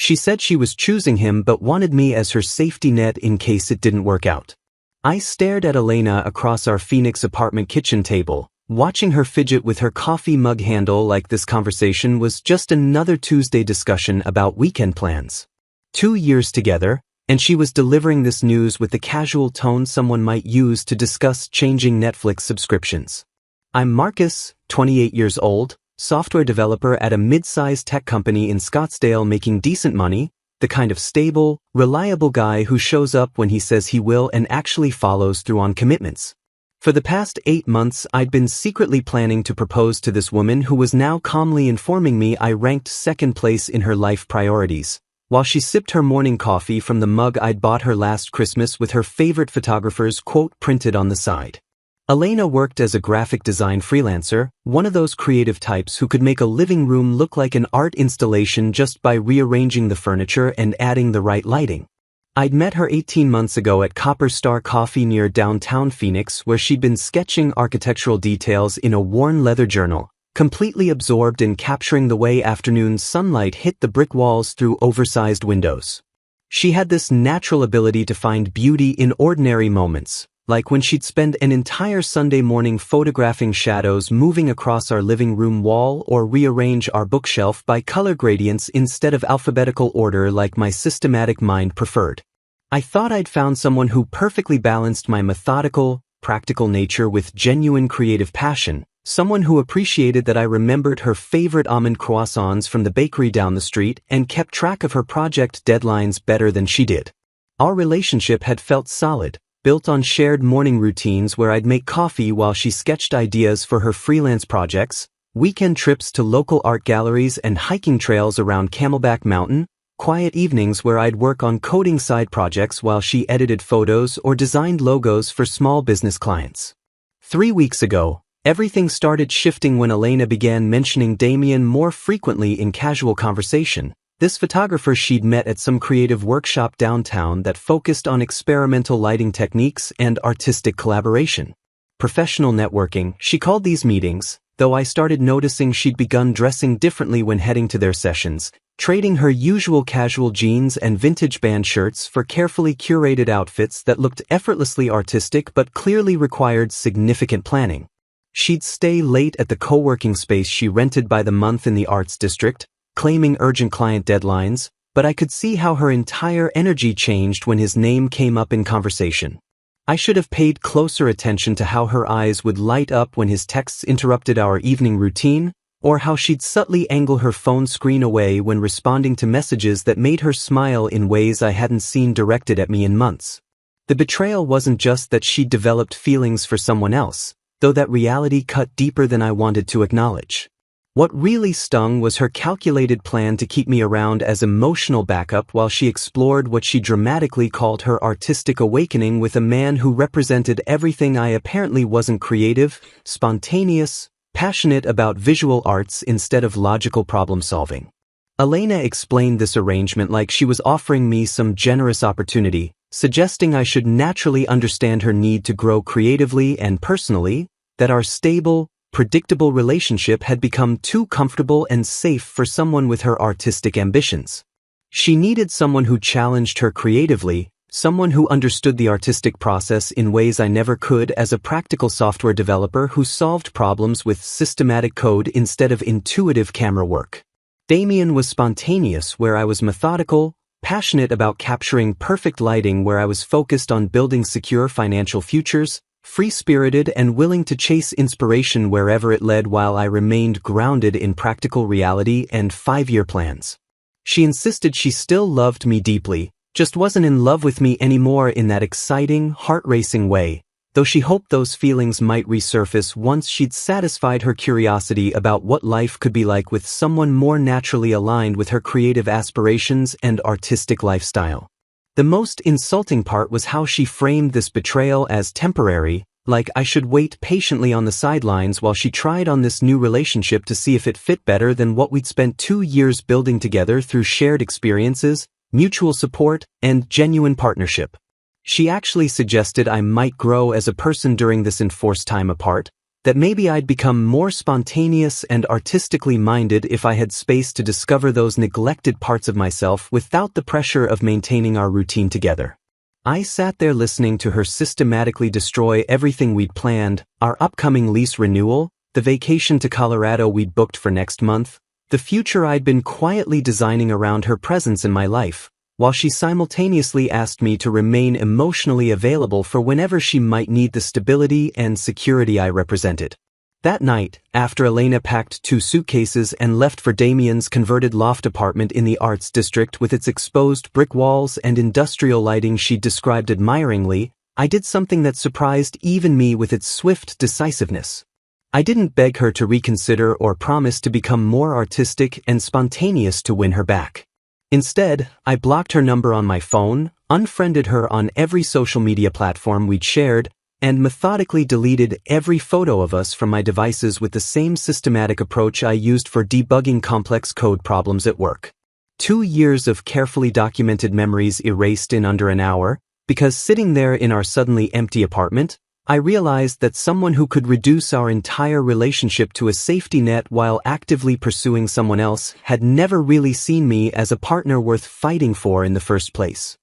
She said she was choosing him but wanted me as her safety net in case it didn't work out. I stared at Elena across our Phoenix apartment kitchen table, watching her fidget with her coffee mug handle like this conversation was just another Tuesday discussion about weekend plans. 2 years together, and she was delivering this news with the casual tone someone might use to discuss changing Netflix subscriptions. I'm Marcus, 28 years old, software developer at a mid-sized tech company in Scottsdale making decent money, the kind of stable, reliable guy who shows up when he says he will and actually follows through on commitments. For the past 8 months, I'd been secretly planning to propose to this woman who was now calmly informing me I ranked second place in her life priorities, while she sipped her morning coffee from the mug I'd bought her last Christmas with her favorite photographer's quote printed on the side. Elena worked as a graphic design freelancer, one of those creative types who could make a living room look like an art installation just by rearranging the furniture and adding the right lighting. I'd met her 18 months ago at Copper Star Coffee near downtown Phoenix, where she'd been sketching architectural details in a worn leather journal, completely absorbed in capturing the way afternoon sunlight hit the brick walls through oversized windows. She had this natural ability to find beauty in ordinary moments, like when she'd spend an entire Sunday morning photographing shadows moving across our living room wall or rearrange our bookshelf by color gradients instead of alphabetical order like my systematic mind preferred. I thought I'd found someone who perfectly balanced my methodical, practical nature with genuine creative passion, someone who appreciated that I remembered her favorite almond croissants from the bakery down the street and kept track of her project deadlines better than she did. Our relationship had felt solid, built on shared morning routines where I'd make coffee while she sketched ideas for her freelance projects, weekend trips to local art galleries and hiking trails around Camelback Mountain, quiet evenings where I'd work on coding side projects while she edited photos or designed logos for small business clients. 3 weeks ago, everything started shifting when Elena began mentioning Damien more frequently in casual conversation. This photographer she'd met at some creative workshop downtown that focused on experimental lighting techniques and artistic collaboration. Professional networking, she called these meetings, though I started noticing she'd begun dressing differently when heading to their sessions, trading her usual casual jeans and vintage band shirts for carefully curated outfits that looked effortlessly artistic but clearly required significant planning. She'd stay late at the co-working space she rented by the month in the Arts District, claiming urgent client deadlines, but I could see how her entire energy changed when his name came up in conversation. I should have paid closer attention to how her eyes would light up when his texts interrupted our evening routine, or how she'd subtly angle her phone screen away when responding to messages that made her smile in ways I hadn't seen directed at me in months. The betrayal wasn't just that she'd developed feelings for someone else, though that reality cut deeper than I wanted to acknowledge. What really stung was her calculated plan to keep me around as emotional backup while she explored what she dramatically called her artistic awakening with a man who represented everything I apparently wasn't: creative, spontaneous, passionate about visual arts instead of logical problem solving. Elena explained this arrangement like she was offering me some generous opportunity, suggesting I should naturally understand her need to grow creatively and personally, that our stable, predictable relationship had become too comfortable and safe for someone with her artistic ambitions. She needed someone who challenged her creatively, someone who understood the artistic process in ways I never could as a practical software developer who solved problems with systematic code instead of intuitive camera work. Damien was spontaneous where I was methodical, passionate about capturing perfect lighting where I was focused on building secure financial futures, free-spirited and willing to chase inspiration wherever it led while I remained grounded in practical reality and 5-year plans. She insisted she still loved me deeply, just wasn't in love with me anymore in that exciting, heart-racing way, though she hoped those feelings might resurface once she'd satisfied her curiosity about what life could be like with someone more naturally aligned with her creative aspirations and artistic lifestyle. The most insulting part was how she framed this betrayal as temporary, like I should wait patiently on the sidelines while she tried on this new relationship to see if it fit better than what we'd spent 2 years building together through shared experiences, mutual support, and genuine partnership. She actually suggested I might grow as a person during this enforced time apart, that maybe I'd become more spontaneous and artistically minded if I had space to discover those neglected parts of myself without the pressure of maintaining our routine together. I sat there listening to her systematically destroy everything we'd planned, our upcoming lease renewal, the vacation to Colorado we'd booked for next month, the future I'd been quietly designing around her presence in my life, while she simultaneously asked me to remain emotionally available for whenever she might need the stability and security I represented. That night, after Elena packed 2 suitcases and left for Damien's converted loft apartment in the Arts District with its exposed brick walls and industrial lighting she'd described admiringly, I did something that surprised even me with its swift decisiveness. I didn't beg her to reconsider or promise to become more artistic and spontaneous to win her back. Instead, I blocked her number on my phone, unfriended her on every social media platform we'd shared, and methodically deleted every photo of us from my devices with the same systematic approach I used for debugging complex code problems at work. 2 years of carefully documented memories erased in under an hour, because sitting there in our suddenly empty apartment, I realized that someone who could reduce our entire relationship to a safety net while actively pursuing someone else had never really seen me as a partner worth fighting for in the first place.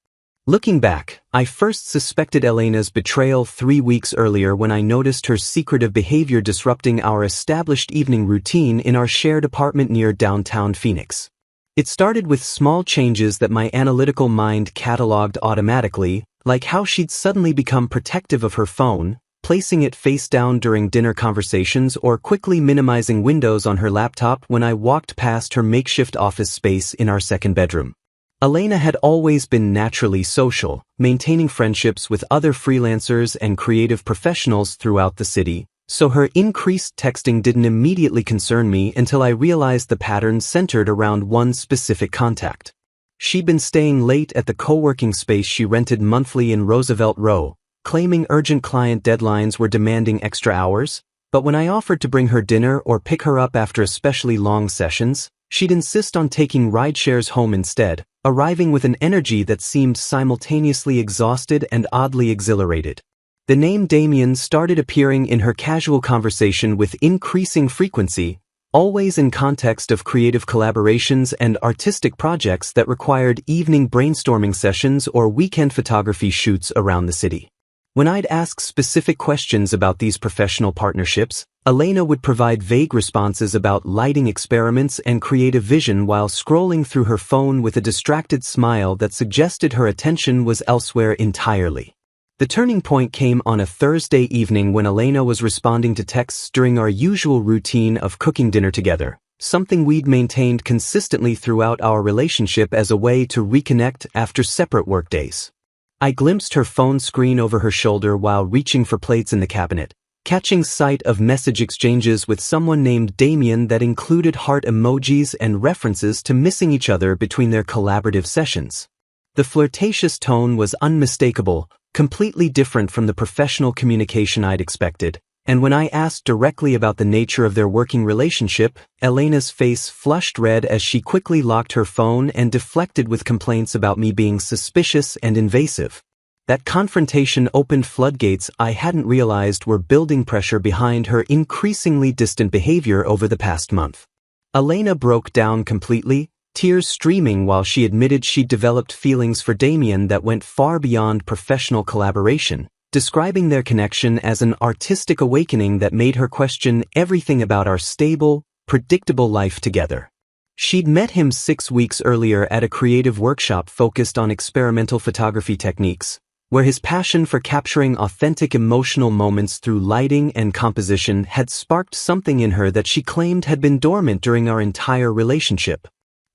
Looking back, I first suspected Elena's betrayal 3 weeks earlier when I noticed her secretive behavior disrupting our established evening routine in our shared apartment near downtown Phoenix. It started with small changes that my analytical mind cataloged automatically, like how she'd suddenly become protective of her phone, placing it face down during dinner conversations or quickly minimizing windows on her laptop when I walked past her makeshift office space in our second bedroom. Elena had always been naturally social, maintaining friendships with other freelancers and creative professionals throughout the city, so her increased texting didn't immediately concern me until I realized the pattern centered around one specific contact. She'd been staying late at the co-working space she rented monthly in Roosevelt Row, claiming urgent client deadlines were demanding extra hours, but when I offered to bring her dinner or pick her up after especially long sessions, she'd insist on taking rideshares home instead, arriving with an energy that seemed simultaneously exhausted and oddly exhilarated. The name Damien started appearing in her casual conversation with increasing frequency, always in context of creative collaborations and artistic projects that required evening brainstorming sessions or weekend photography shoots around the city. When I'd ask specific questions about these professional partnerships, Elena would provide vague responses about lighting experiments and creative vision while scrolling through her phone with a distracted smile that suggested her attention was elsewhere entirely. The turning point came on a Thursday evening when Elena was responding to texts during our usual routine of cooking dinner together, something we'd maintained consistently throughout our relationship as a way to reconnect after separate workdays. I glimpsed her phone screen over her shoulder while reaching for plates in the cabinet, catching sight of message exchanges with someone named Damien that included heart emojis and references to missing each other between their collaborative sessions. The flirtatious tone was unmistakable, completely different from the professional communication I'd expected, and when I asked directly about the nature of their working relationship, Elena's face flushed red as she quickly locked her phone and deflected with complaints about me being suspicious and invasive. That confrontation opened floodgates I hadn't realized were building pressure behind her increasingly distant behavior over the past month. Elena broke down completely, tears streaming while she admitted she'd developed feelings for Damien that went far beyond professional collaboration, describing their connection as an artistic awakening that made her question everything about our stable, predictable life together. She'd met him 6 weeks earlier at a creative workshop focused on experimental photography techniques, where his passion for capturing authentic emotional moments through lighting and composition had sparked something in her that she claimed had been dormant during our entire relationship.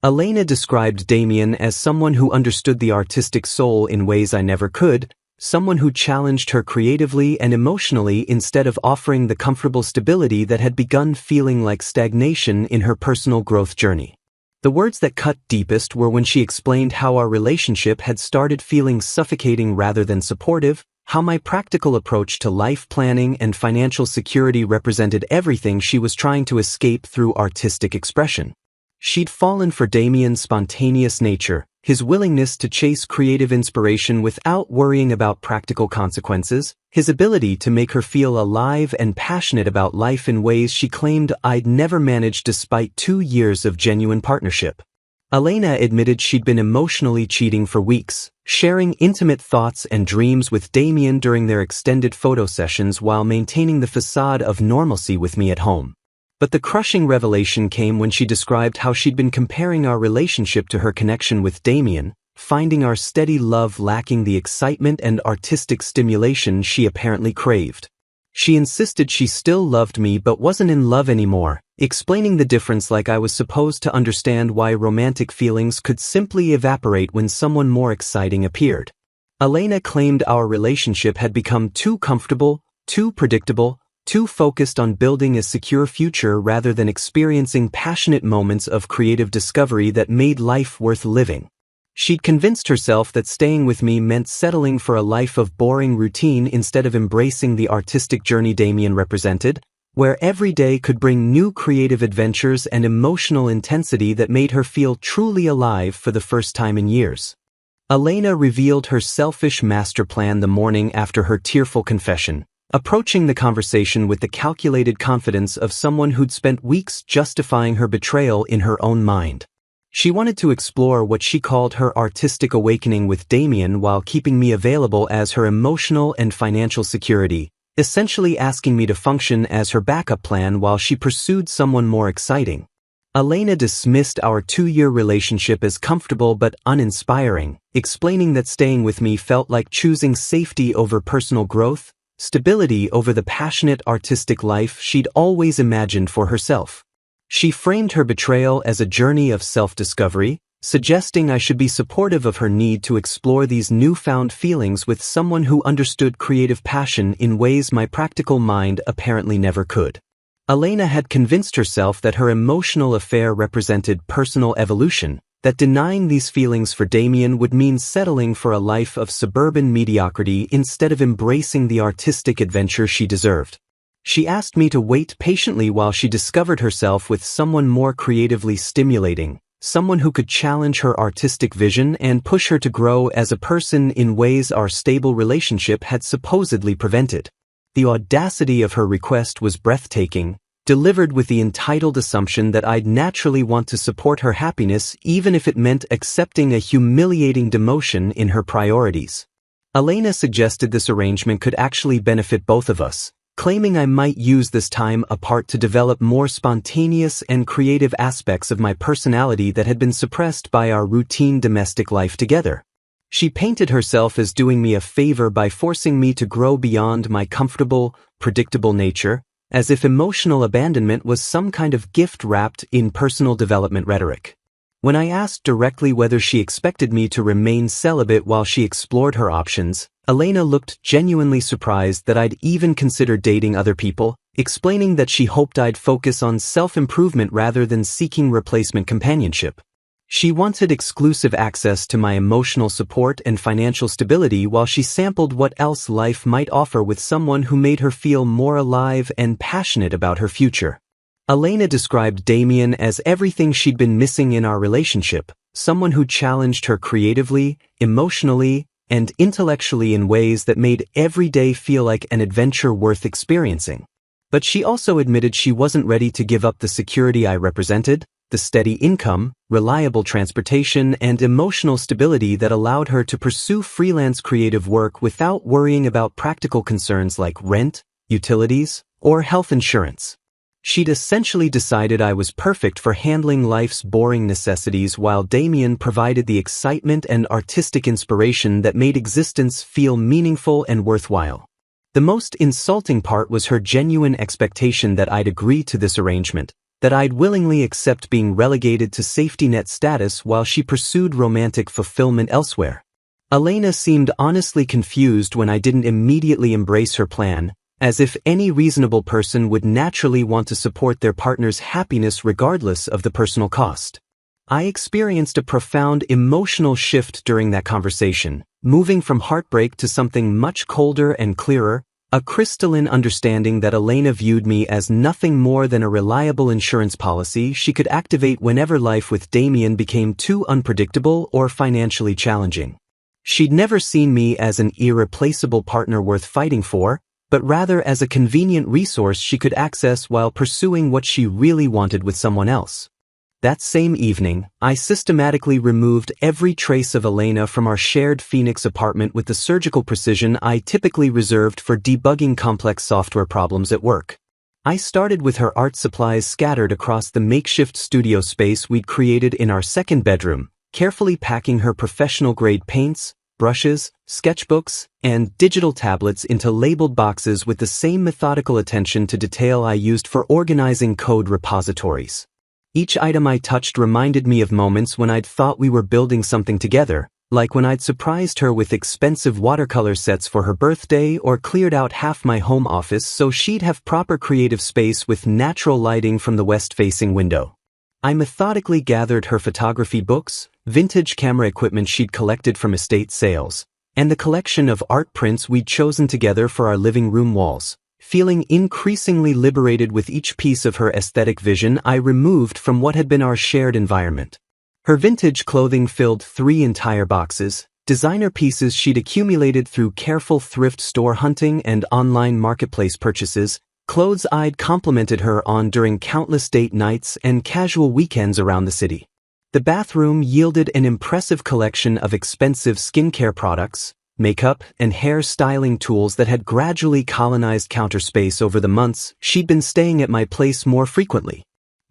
Elena described Damien as someone who understood the artistic soul in ways I never could, someone who challenged her creatively and emotionally instead of offering the comfortable stability that had begun feeling like stagnation in her personal growth journey. The words that cut deepest were when she explained how our relationship had started feeling suffocating rather than supportive, how my practical approach to life planning and financial security represented everything she was trying to escape through artistic expression. She'd fallen for Damien's spontaneous nature, his willingness to chase creative inspiration without worrying about practical consequences, his ability to make her feel alive and passionate about life in ways she claimed I'd never managed despite 2 years of genuine partnership. Elena admitted she'd been emotionally cheating for weeks, sharing intimate thoughts and dreams with Damien during their extended photo sessions while maintaining the facade of normalcy with me at home. But the crushing revelation came when she described how she'd been comparing our relationship to her connection with Damien, finding our steady love lacking the excitement and artistic stimulation she apparently craved. She insisted she still loved me but wasn't in love anymore, explaining the difference like I was supposed to understand why romantic feelings could simply evaporate when someone more exciting appeared. Elena claimed our relationship had become too comfortable, too predictable, too focused on building a secure future rather than experiencing passionate moments of creative discovery that made life worth living. She'd convinced herself that staying with me meant settling for a life of boring routine instead of embracing the artistic journey Damien represented, where every day could bring new creative adventures and emotional intensity that made her feel truly alive for the first time in years. Elena revealed her selfish master plan the morning after her tearful confession, approaching the conversation with the calculated confidence of someone who'd spent weeks justifying her betrayal in her own mind. She wanted to explore what she called her artistic awakening with Damien while keeping me available as her emotional and financial security, essentially asking me to function as her backup plan while she pursued someone more exciting. Elena dismissed our 2-year relationship as comfortable but uninspiring, explaining that staying with me felt like choosing safety over personal growth, stability over the passionate artistic life she'd always imagined for herself. She framed her betrayal as a journey of self-discovery, suggesting I should be supportive of her need to explore these newfound feelings with someone who understood creative passion in ways my practical mind apparently never could. Elena had convinced herself that her emotional affair represented personal evolution, that denying these feelings for Damien would mean settling for a life of suburban mediocrity instead of embracing the artistic adventure she deserved. She asked me to wait patiently while she discovered herself with someone more creatively stimulating, someone who could challenge her artistic vision and push her to grow as a person in ways our stable relationship had supposedly prevented. The audacity of her request was breathtaking, delivered with the entitled assumption that I'd naturally want to support her happiness even if it meant accepting a humiliating demotion in her priorities. Elena suggested this arrangement could actually benefit both of us, claiming I might use this time apart to develop more spontaneous and creative aspects of my personality that had been suppressed by our routine domestic life together. She painted herself as doing me a favor by forcing me to grow beyond my comfortable, predictable nature, as if emotional abandonment was some kind of gift wrapped in personal development rhetoric. When I asked directly whether she expected me to remain celibate while she explored her options, Elena looked genuinely surprised that I'd even considered dating other people, explaining that she hoped I'd focus on self-improvement rather than seeking replacement companionship. She wanted exclusive access to my emotional support and financial stability while she sampled what else life might offer with someone who made her feel more alive and passionate about her future. Elena described Damien as everything she'd been missing in our relationship, someone who challenged her creatively, emotionally, and intellectually in ways that made every day feel like an adventure worth experiencing. But she also admitted she wasn't ready to give up the security I represented, the steady income, reliable transportation, and emotional stability that allowed her to pursue freelance creative work without worrying about practical concerns like rent, utilities, or health insurance. She'd essentially decided I was perfect for handling life's boring necessities while Damien provided the excitement and artistic inspiration that made existence feel meaningful and worthwhile. The most insulting part was her genuine expectation that I'd agree to this arrangement, that I'd willingly accept being relegated to safety net status while she pursued romantic fulfillment elsewhere. Elena seemed honestly confused when I didn't immediately embrace her plan, as if any reasonable person would naturally want to support their partner's happiness regardless of the personal cost. I experienced a profound emotional shift during that conversation, moving from heartbreak to something much colder and clearer, A crystalline understanding that Elena viewed me as nothing more than a reliable insurance policy she could activate whenever life with Damien became too unpredictable or financially challenging. She'd never seen me as an irreplaceable partner worth fighting for, but rather as a convenient resource she could access while pursuing what she really wanted with someone else. That same evening, I systematically removed every trace of Elena from our shared Phoenix apartment with the surgical precision I typically reserved for debugging complex software problems at work. I started with her art supplies scattered across the makeshift studio space we'd created in our second bedroom, carefully packing her professional-grade paints, brushes, sketchbooks, and digital tablets into labeled boxes with the same methodical attention to detail I used for organizing code repositories. Each item I touched reminded me of moments when I'd thought we were building something together, like when I'd surprised her with expensive watercolor sets for her birthday or cleared out half my home office so she'd have proper creative space with natural lighting from the west-facing window. I methodically gathered her photography books, vintage camera equipment she'd collected from estate sales, and the collection of art prints we'd chosen together for our living room walls. Feeling increasingly liberated with each piece of her aesthetic vision I removed from what had been our shared environment. Her vintage clothing filled 3 entire boxes, designer pieces she'd accumulated through careful thrift store hunting and online marketplace purchases, clothes I'd complimented her on during countless date nights and casual weekends around the city. The bathroom yielded an impressive collection of expensive skincare products, makeup, and hair styling tools that had gradually colonized counter space over the months she'd been staying at my place more frequently.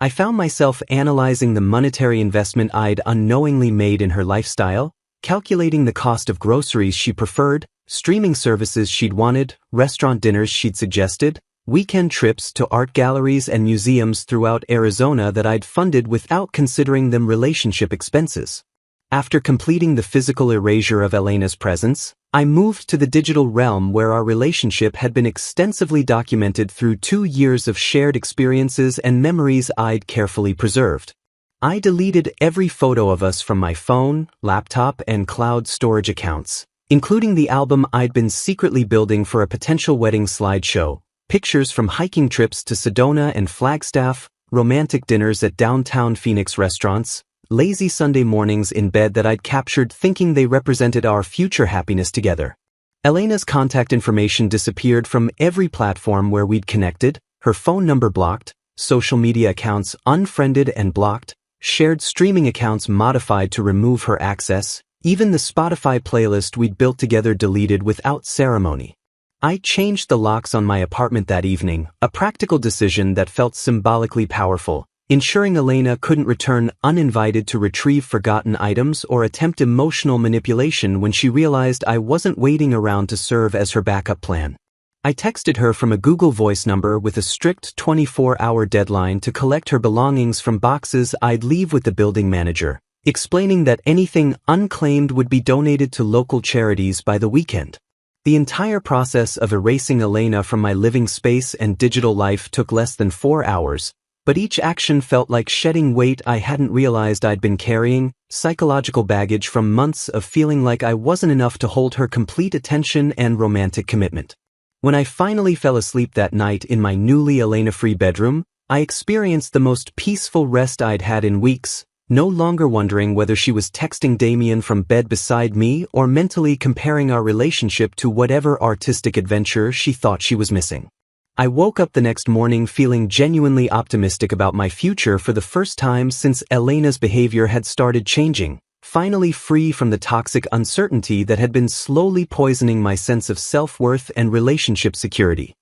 I found myself analyzing the monetary investment I'd unknowingly made in her lifestyle, calculating the cost of groceries she preferred, streaming services she'd wanted, restaurant dinners she'd suggested, weekend trips to art galleries and museums throughout Arizona that I'd funded without considering them relationship expenses. After completing the physical erasure of Elena's presence, I moved to the digital realm where our relationship had been extensively documented through 2 years of shared experiences and memories I'd carefully preserved. I deleted every photo of us from my phone, laptop, and cloud storage accounts, including the album I'd been secretly building for a potential wedding slideshow, pictures from hiking trips to Sedona and Flagstaff, romantic dinners at downtown Phoenix restaurants, lazy Sunday mornings in bed that I'd captured thinking they represented our future happiness together. Elena's contact information disappeared from every platform where we'd connected, her phone number blocked, social media accounts unfriended and blocked, shared streaming accounts modified to remove her access, even the Spotify playlist we'd built together deleted without ceremony. I changed the locks on my apartment that evening, a practical decision that felt symbolically powerful, ensuring Elena couldn't return uninvited to retrieve forgotten items or attempt emotional manipulation when she realized I wasn't waiting around to serve as her backup plan. I texted her from a Google Voice number with a strict 24-hour deadline to collect her belongings from boxes I'd leave with the building manager, explaining that anything unclaimed would be donated to local charities by the weekend. The entire process of erasing Elena from my living space and digital life took less than 4 hours, but each action felt like shedding weight I hadn't realized I'd been carrying, psychological baggage from months of feeling like I wasn't enough to hold her complete attention and romantic commitment. When I finally fell asleep that night in my newly Elena-free bedroom, I experienced the most peaceful rest I'd had in weeks, no longer wondering whether she was texting Damien from bed beside me or mentally comparing our relationship to whatever artistic adventure she thought she was missing. I woke up the next morning feeling genuinely optimistic about my future for the first time since Elena's behavior had started changing, finally free from the toxic uncertainty that had been slowly poisoning my sense of self-worth and relationship security.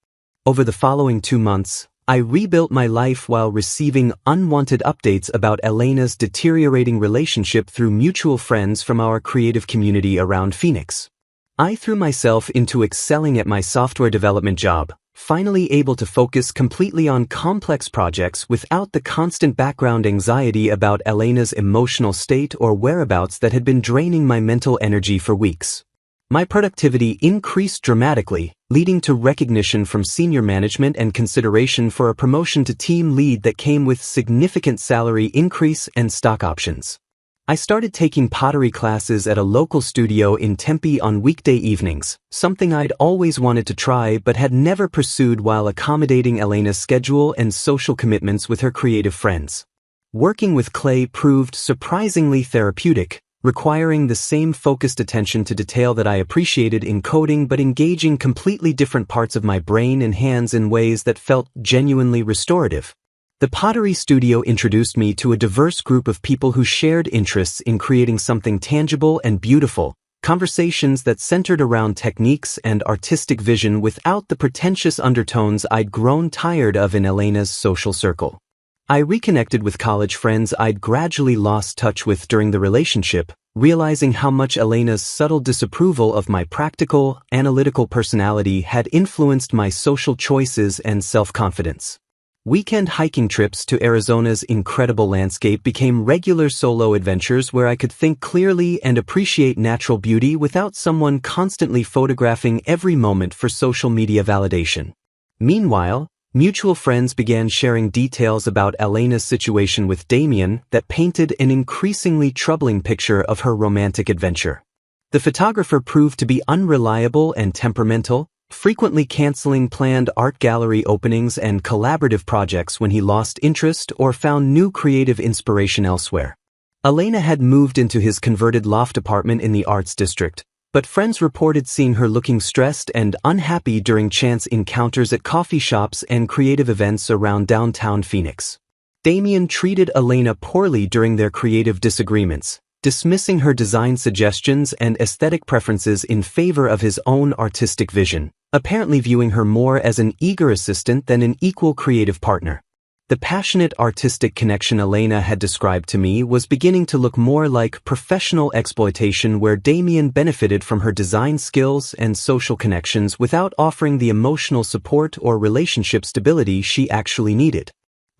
Over the following 2 months, I rebuilt my life while receiving unwanted updates about Elena's deteriorating relationship through mutual friends from our creative community around Phoenix. I threw myself into excelling at my software development job, finally able to focus completely on complex projects without the constant background anxiety about Elena's emotional state or whereabouts that had been draining my mental energy for weeks. My productivity increased dramatically, leading to recognition from senior management and consideration for a promotion to team lead that came with significant salary increase and stock options. I started taking pottery classes at a local studio in Tempe on weekday evenings, something I'd always wanted to try but had never pursued while accommodating Elena's schedule and social commitments with her creative friends. Working with Qley proved surprisingly therapeutic, requiring the same focused attention to detail that I appreciated in coding but engaging completely different parts of my brain and hands in ways that felt genuinely restorative. The pottery studio introduced me to a diverse group of people who shared interests in creating something tangible and beautiful, conversations that centered around techniques and artistic vision without the pretentious undertones I'd grown tired of in Elena's social circle. I reconnected with college friends I'd gradually lost touch with during the relationship, realizing how much Elena's subtle disapproval of my practical, analytical personality had influenced my social choices and self-confidence. Weekend hiking trips to Arizona's incredible landscape became regular solo adventures where I could think clearly and appreciate natural beauty without someone constantly photographing every moment for social media validation. Meanwhile, mutual friends began sharing details about Elena's situation with Damien that painted an increasingly troubling picture of her romantic adventure. The photographer proved to be unreliable and temperamental, frequently canceling planned art gallery openings and collaborative projects when he lost interest or found new creative inspiration elsewhere. Elena had moved into his converted loft apartment in the Arts District, but friends reported seeing her looking stressed and unhappy during chance encounters at coffee shops and creative events around downtown Phoenix. Damien treated Elena poorly during their creative disagreements, dismissing her design suggestions and aesthetic preferences in favor of his own artistic vision, apparently viewing her more as an eager assistant than an equal creative partner. The passionate artistic connection Elena had described to me was beginning to look more like professional exploitation where Damien benefited from her design skills and social connections without offering the emotional support or relationship stability she actually needed.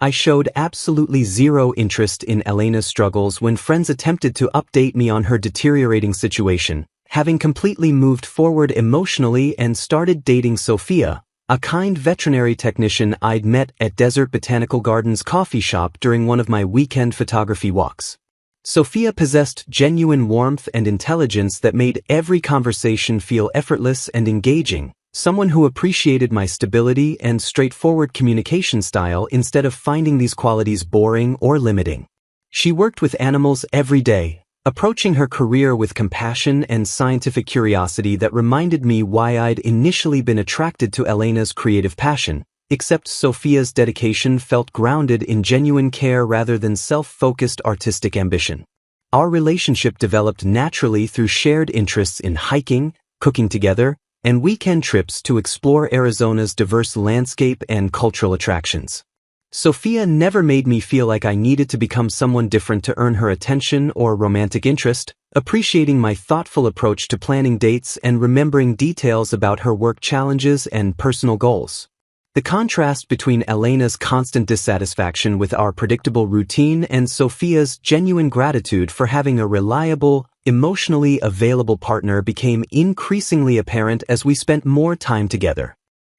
I showed absolutely zero interest in Elena's struggles when friends attempted to update me on her deteriorating situation, having completely moved forward emotionally and started dating Sophia, a kind veterinary technician I'd met at Desert Botanical Gardens coffee shop during one of my weekend photography walks. Sophia possessed genuine warmth and intelligence that made every conversation feel effortless and engaging, someone who appreciated my stability and straightforward communication style instead of finding these qualities boring or limiting. She worked with animals every day, approaching her career with compassion and scientific curiosity that reminded me why I'd initially been attracted to Elena's creative passion, except Sophia's dedication felt grounded in genuine care rather than self-focused artistic ambition. Our relationship developed naturally through shared interests in hiking, cooking together, and weekend trips to explore Arizona's diverse landscape and cultural attractions. Sophia never made me feel like I needed to become someone different to earn her attention or romantic interest, appreciating my thoughtful approach to planning dates and remembering details about her work challenges and personal goals. The contrast between Elena's constant dissatisfaction with our predictable routine and Sophia's genuine gratitude for having a reliable, emotionally available partner became increasingly apparent as we spent more time together.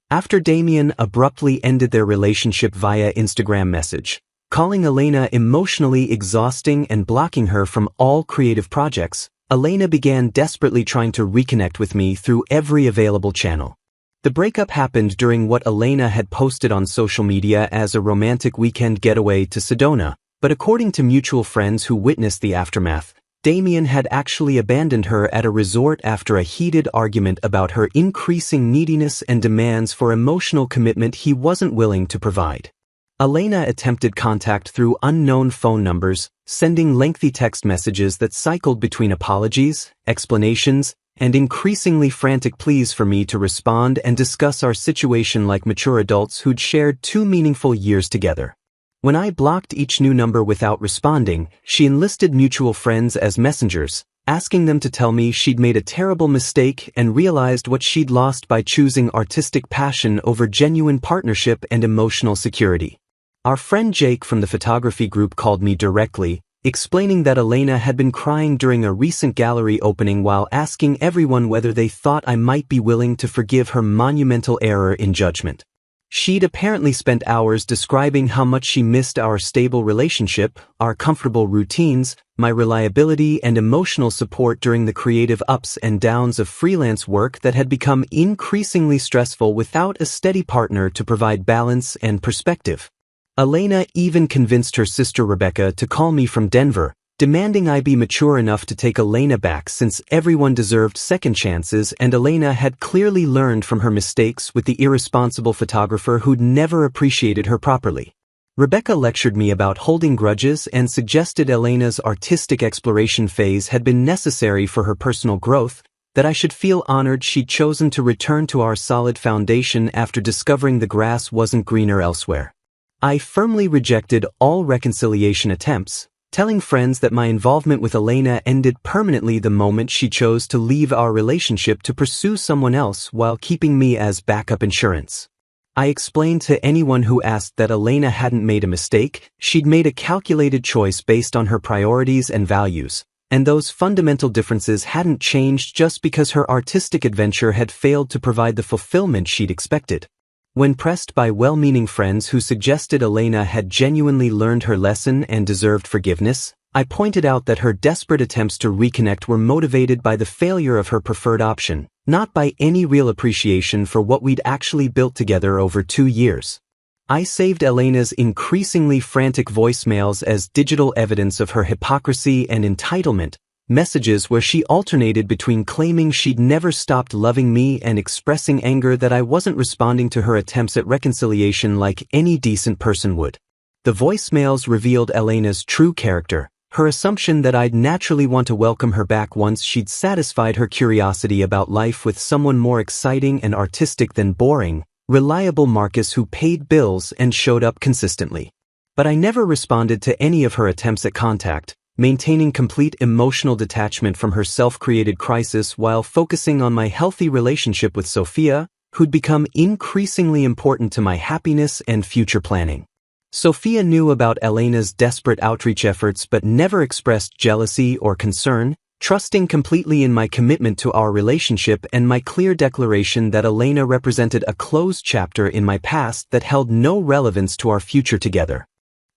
After Damien abruptly ended their relationship via Instagram message, calling Elena emotionally exhausting and blocking her from all creative projects, Elena began desperately trying to reconnect with me through every available channel. The breakup happened during what Elena had posted on social media as a romantic weekend getaway to Sedona, but according to mutual friends who witnessed the aftermath, Damien had actually abandoned her at a resort after a heated argument about her increasing neediness and demands for emotional commitment he wasn't willing to provide. Elena attempted contact through unknown phone numbers, sending lengthy text messages that cycled between apologies, explanations, and increasingly frantic pleas for me to respond and discuss our situation like mature adults who'd shared 2 meaningful years together. When I blocked each new number without responding, she enlisted mutual friends as messengers, asking them to tell me she'd made a terrible mistake and realized what she'd lost by choosing artistic passion over genuine partnership and emotional security. Our friend Jake from the photography group called me directly, explaining that Elena had been crying during a recent gallery opening while asking everyone whether they thought I might be willing to forgive her monumental error in judgment. She'd apparently spent hours describing how much she missed our stable relationship, our comfortable routines, my reliability and emotional support during the creative ups and downs of freelance work that had become increasingly stressful without a steady partner to provide balance and perspective. Elena even convinced her sister Rebecca to call me from Denver, demanding I be mature enough to take Elena back since everyone deserved second chances and Elena had clearly learned from her mistakes with the irresponsible photographer who'd never appreciated her properly. Rebecca lectured me about holding grudges and suggested Elena's artistic exploration phase had been necessary for her personal growth, that I should feel honored she'd chosen to return to our solid foundation after discovering the grass wasn't greener elsewhere. I firmly rejected all reconciliation attempts, telling friends that my involvement with Elena ended permanently the moment she chose to leave our relationship to pursue someone else while keeping me as backup insurance. I explained to anyone who asked that Elena hadn't made a mistake, she'd made a calculated choice based on her priorities and values, and those fundamental differences hadn't changed just because her artistic adventure had failed to provide the fulfillment she'd expected. When pressed by well-meaning friends who suggested Elena had genuinely learned her lesson and deserved forgiveness, I pointed out that her desperate attempts to reconnect were motivated by the failure of her preferred option, not by any real appreciation for what we'd actually built together over 2 years. I saved Elena's increasingly frantic voicemails as digital evidence of her hypocrisy and entitlement, messages where she alternated between claiming she'd never stopped loving me and expressing anger that I wasn't responding to her attempts at reconciliation like any decent person would. The voicemails revealed Elena's true character, her assumption that I'd naturally want to welcome her back once she'd satisfied her curiosity about life with someone more exciting and artistic than boring, reliable Marcus who paid bills and showed up consistently. But I never responded to any of her attempts at contact, maintaining complete emotional detachment from her self-created crisis while focusing on my healthy relationship with Sophia, who'd become increasingly important to my happiness and future planning. Sophia knew about Elena's desperate outreach efforts but never expressed jealousy or concern, trusting completely in my commitment to our relationship and my clear declaration that Elena represented a closed chapter in my past that held no relevance to our future together.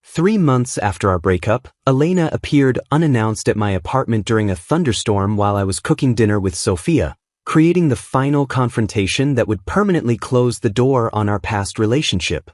3 months after our breakup, Elena appeared unannounced at my apartment during a thunderstorm while I was cooking dinner with Sophia, creating the final confrontation that would permanently close the door on our past relationship.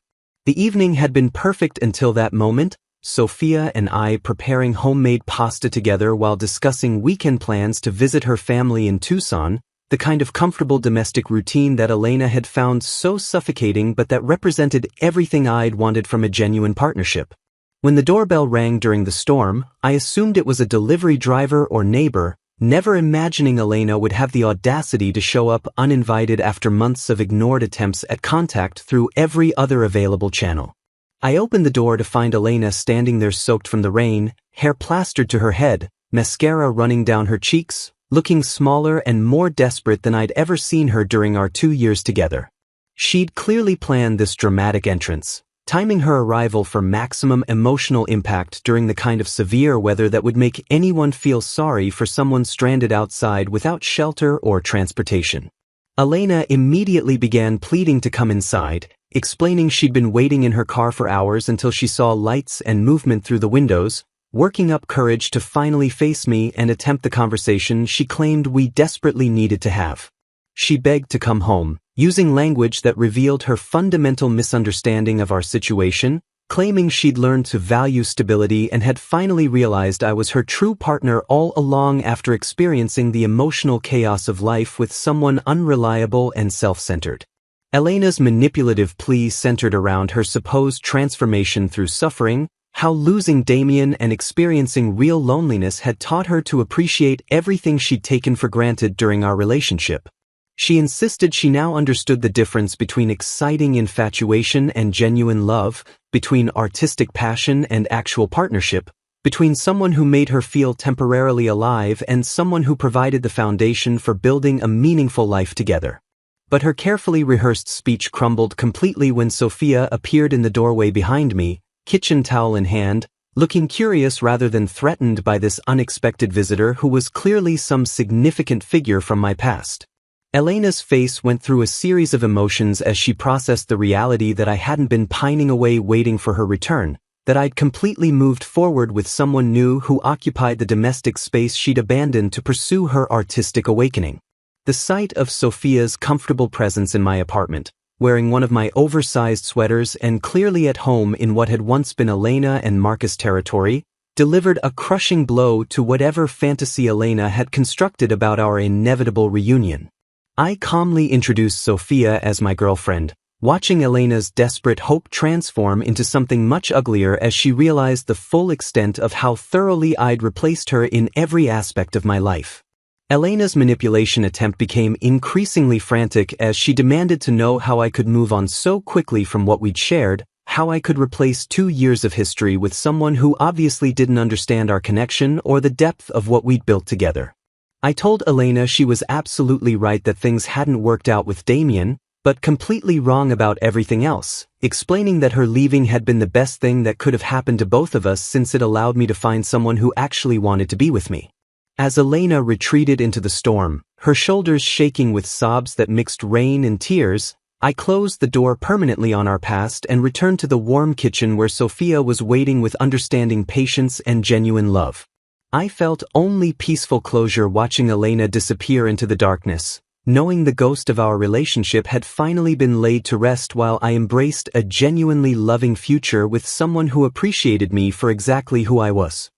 The evening had been perfect until that moment, Sophia and I preparing homemade pasta together while discussing weekend plans to visit her family in Tucson, the kind of comfortable domestic routine that Elena had found so suffocating but that represented everything I'd wanted from a genuine partnership. When the doorbell rang during the storm, I assumed it was a delivery driver or neighbor, never imagining Elena would have the audacity to show up uninvited after months of ignored attempts at contact through every other available channel. I opened the door to find Elena standing there soaked from the rain, hair plastered to her head, mascara running down her cheeks, looking smaller and more desperate than I'd ever seen her during our 2 years together. She'd clearly planned this dramatic entrance, timing her arrival for maximum emotional impact during the kind of severe weather that would make anyone feel sorry for someone stranded outside without shelter or transportation. Elena immediately began pleading to come inside, explaining she'd been waiting in her car for hours until she saw lights and movement through the windows, working up courage to finally face me and attempt the conversation she claimed we desperately needed to have. She begged to come home, using language that revealed her fundamental misunderstanding of our situation, claiming she'd learned to value stability and had finally realized I was her true partner all along after experiencing the emotional chaos of life with someone unreliable and self-centered. Elena's manipulative plea centered around her supposed transformation through suffering, how losing Damien and experiencing real loneliness had taught her to appreciate everything she'd taken for granted during our relationship. She insisted she now understood the difference between exciting infatuation and genuine love, between artistic passion and actual partnership, between someone who made her feel temporarily alive and someone who provided the foundation for building a meaningful life together. But her carefully rehearsed speech crumbled completely when Sophia appeared in the doorway behind me, kitchen towel in hand, looking curious rather than threatened by this unexpected visitor who was clearly some significant figure from my past. Elena's face went through a series of emotions as she processed the reality that I hadn't been pining away waiting for her return, that I'd completely moved forward with someone new who occupied the domestic space she'd abandoned to pursue her artistic awakening. The sight of Sophia's comfortable presence in my apartment, wearing one of my oversized sweaters and clearly at home in what had once been Elena and Marcus territory, delivered a crushing blow to whatever fantasy Elena had constructed about our inevitable reunion. I calmly introduced Sophia as my girlfriend, watching Elena's desperate hope transform into something much uglier as she realized the full extent of how thoroughly I'd replaced her in every aspect of my life. Elena's manipulation attempt became increasingly frantic as she demanded to know how I could move on so quickly from what we'd shared, how I could replace 2 years of history with someone who obviously didn't understand our connection or the depth of what we'd built together. I told Elena she was absolutely right that things hadn't worked out with Damien, but completely wrong about everything else, explaining that her leaving had been the best thing that could have happened to both of us since it allowed me to find someone who actually wanted to be with me. As Elena retreated into the storm, her shoulders shaking with sobs that mixed rain and tears, I closed the door permanently on our past and returned to the warm kitchen where Sophia was waiting with understanding patience and genuine love. I felt only peaceful closure watching Elena disappear into the darkness, knowing the ghost of our relationship had finally been laid to rest while I embraced a genuinely loving future with someone who appreciated me for exactly who I was.